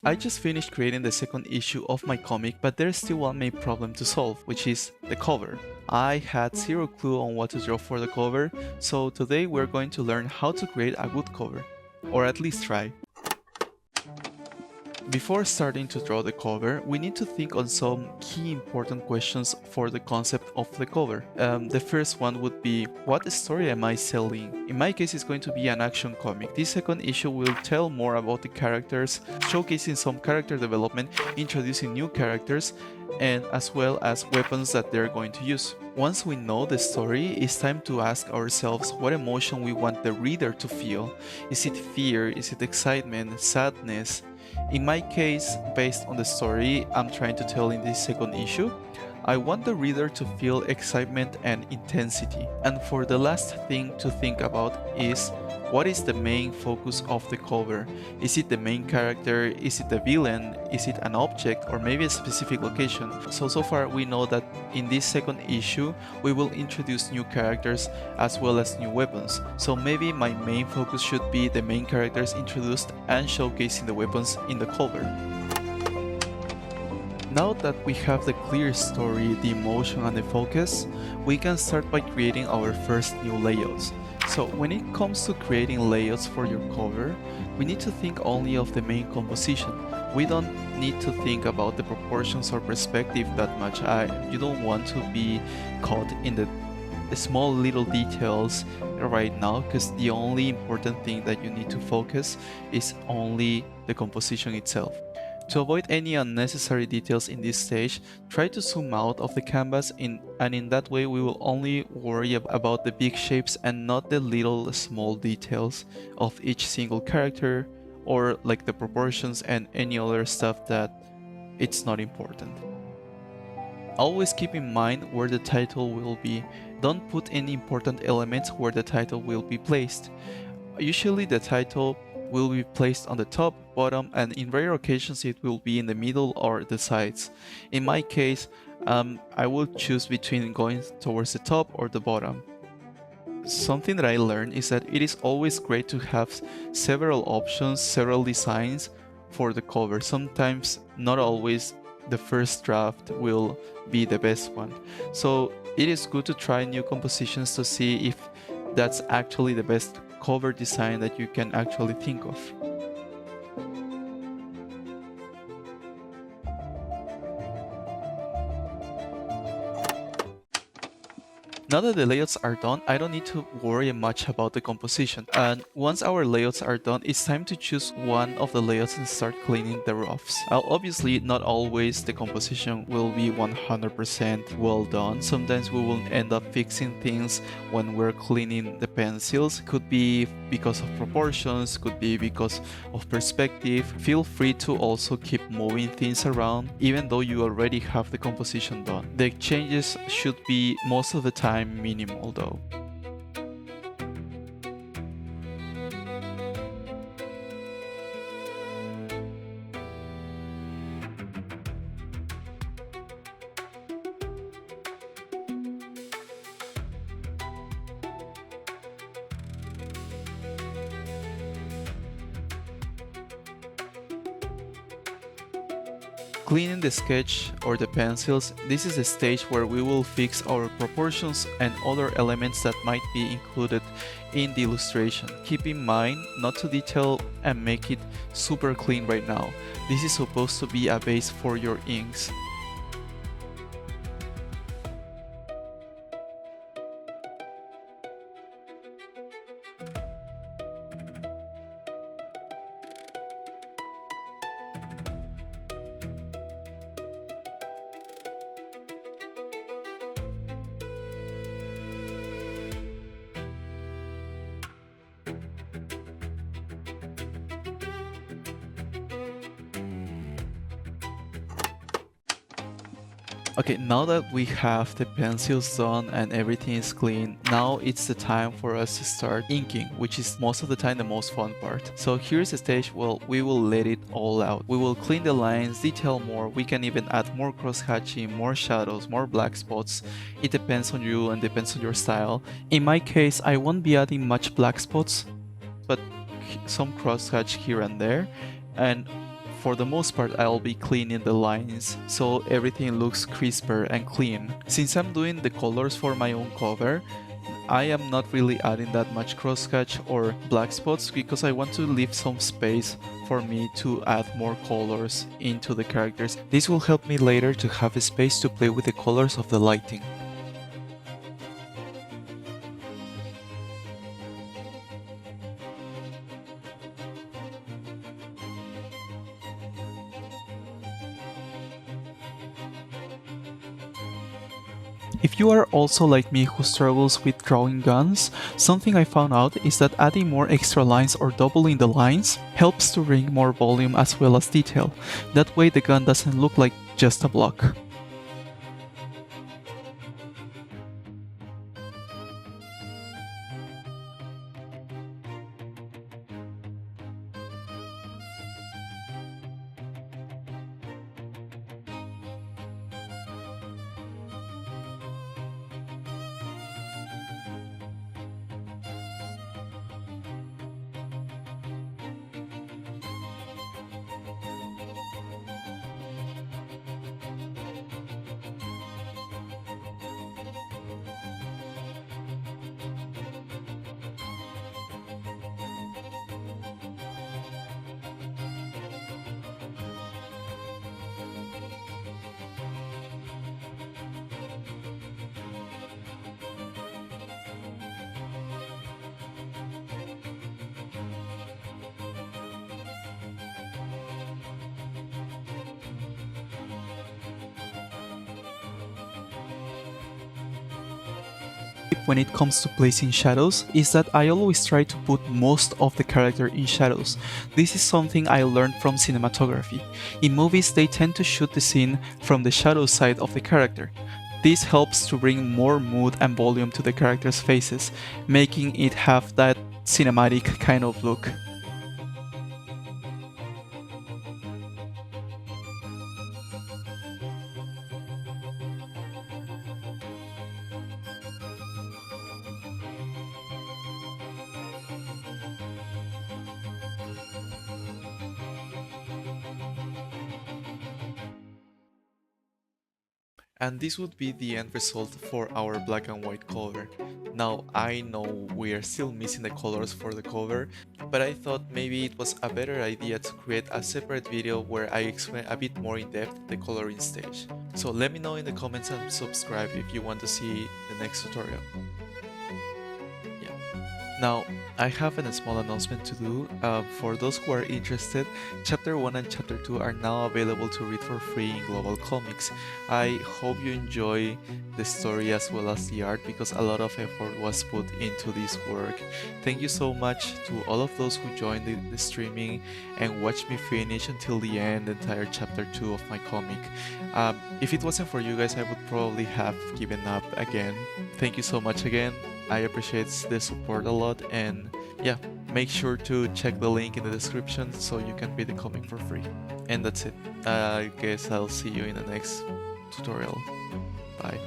I just finished creating the second issue of my comic, but there's still one main problem to solve, which is the cover. I had zero clue on what to draw for the cover, so today we're going to learn how to create a good cover, or at least try. Before starting to draw the cover, we need to think on some key important questions for the concept of the cover. The first one would be, what story am I selling? In my case, it's going to be an action comic. This second issue will tell more about the characters, showcasing some character development, introducing new characters, and as well as weapons that they're going to use. Once we know the story, it's time to ask ourselves what emotion we want the reader to feel. Is it fear? Is it excitement? Sadness? In my case, based on the story I'm trying to tell in this second issue, I want the reader to feel excitement and intensity. And for the last thing to think about is, what is the main focus of the cover? Is it the main character? Is it the villain? Is it an object or maybe a specific location? So far we know that in this second issue we will introduce new characters as well as new weapons. So maybe my main focus should be the main characters introduced and showcasing the weapons in the cover. Now that we have the clear story, the emotion and the focus, we can start by creating our first new layouts. So when it comes to creating layouts for your cover, we need to think only of the main composition. We don't need to think about the proportions or perspective that much. You don't want to be caught in the small little details right now, because the only important thing that you need to focus is only the composition itself. To avoid any unnecessary details in this stage, try to zoom out of the canvas and in that way we will only worry about the big shapes and not the little small details of each single character, or like the proportions and any other stuff that it's not important. Always keep in mind where the title will be. Don't put any important elements where the title will be placed. Usually the title will be placed on the top, bottom, and in rare occasions it will be in the middle or the sides. In my case, I will choose between going towards the top or the bottom. Something that I learned is that it is always great to have several options, several designs for the cover. Sometimes, not always, the first draft will be the best one. So it is good to try new compositions to see if that's actually the best cover design that you can actually think of. Now that the layouts are done, I don't need to worry much about the composition. And once our layouts are done, it's time to choose one of the layouts and start cleaning the roughs. Obviously, not always the composition will be 100% well done. Sometimes we will end up fixing things when we're cleaning the pencils. Could be because of proportions, could be because of perspective. Feel free to also keep moving things around, even though you already have the composition done. The changes should be most of the time minimal though. Cleaning the sketch or the pencils, this is the stage where we will fix our proportions and other elements that might be included in the illustration. Keep in mind not to detail and make it super clean right now. This is supposed to be a base for your inks. Okay, now that we have the pencils done and everything is clean, now it's the time for us to start inking, which is most of the time the most fun part. So here's the stage where we will let it all out. We will clean the lines, detail more, we can even add more cross-hatching, more shadows, more black spots. It depends on you and depends on your style. In my case, I won't be adding much black spots, but some cross-hatch here and there. And for the most part I'll be cleaning the lines so everything looks crisper and clean. Since I'm doing the colors for my own cover, I am not really adding that much crosshatch or black spots because I want to leave some space for me to add more colors into the characters. This will help me later to have a space to play with the colors of the lighting. If you are also like me who struggles with drawing guns, something I found out is that adding more extra lines or doubling the lines helps to bring more volume as well as detail. That way the gun doesn't look like just a block. When it comes to placing shadows is that I always try to put most of the character in shadows. This is something I learned from cinematography. In movies they tend to shoot the scene from the shadow side of the character. This helps to bring more mood and volume to the characters' faces, making it have that cinematic kind of look. And this would be the end result for our black and white cover. Now I know we are still missing the colors for the cover, but I thought maybe it was a better idea to create a separate video where I explain a bit more in depth the coloring stage. So let me know in the comments and subscribe if you want to see the next tutorial. Now, I have a small announcement to do. For those who are interested, Chapter 1 and Chapter 2 are now available to read for free in Global Comics. I hope you enjoy the story as well as the art because a lot of effort was put into this work. Thank you so much to all of those who joined the streaming and watched me finish until the end the entire Chapter 2 of my comic. If it wasn't for you guys, I would probably have given up again. Thank you so much again. I appreciate the support a lot, and yeah, make sure to check the link in the description so you can read the comic for free. And that's it. I guess I'll see you in the next tutorial. Bye.